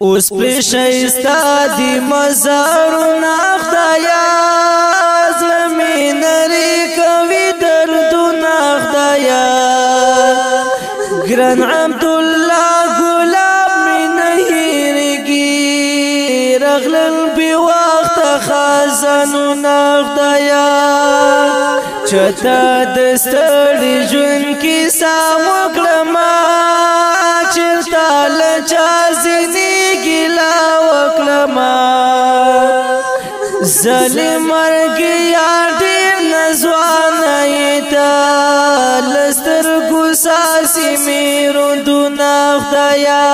اوس پر شایستا دی مزارونه خدایا زمین لري کوي دردونه خدایا ګران عبدالله ګلاب مې نه هېرېږي رغلل بې وخته خزانونه خدایا چاته د ستړي ژوند کیسه وکړمه چېرته له چا ځینې ګیله وکړمه ظالم مرګیا ډېر ناځوانه یې ته له سترګو څاڅي مې روندونه خدایا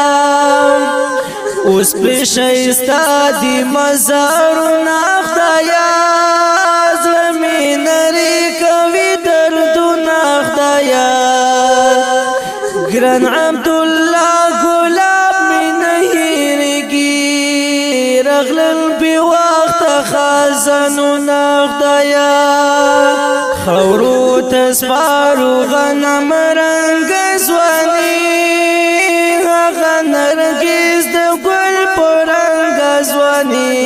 اوس پرې ښایسته دي مزارونه خدایا زړه مې نرۍ کوي دردونه خدایا ګران عبدالله ګلاب مې نه هېرېږي رغلل بې وخته خزانونه خدایا خاورو ته سپارو غنم رنګه ځواني هغه نرګس د ګل په رنګه ځواني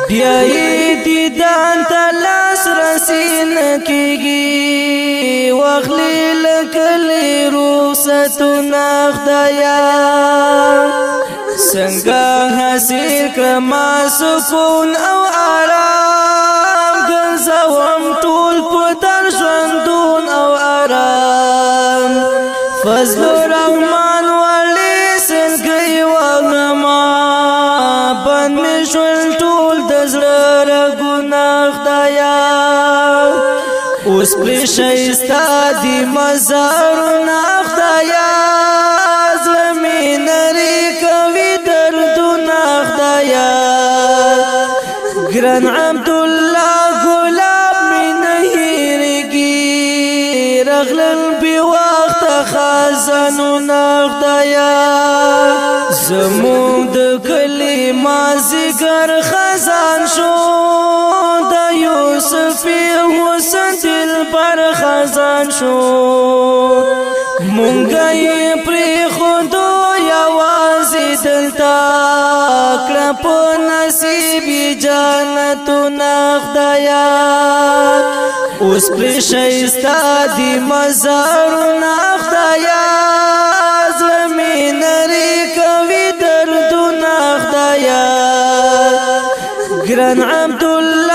بیا یې دیدن ته لاس رسي نه کېږي واخلي له کلي رخصتونه خدایا څنګه حاصل کړمه سکون او آرام ګرځوم ټول په در ژوندون او آرام فضل الرحمن ولی سلګۍ وغما بند مې شول ټول د زړه رګونه خدایا اوس پرې ښایسته دي مزارونه خدایا زړه مې نرۍ کوي دردونه خدایا ګران عبدالله ګلاب مې نه هېرېږي رغلل بې وخته خزانونه خدایا زموږ د کلي مازدیګر خزان شو د یوسف حسن دلبر خزان شو مونږ یې پرېښودو یوازې دلته کړه په نصیب یې جنتونه خدایا اوس پرې ښایسته دي مزارونه خدایا زړه مې نرۍ کوي دردونه خدایا ګران عبدالله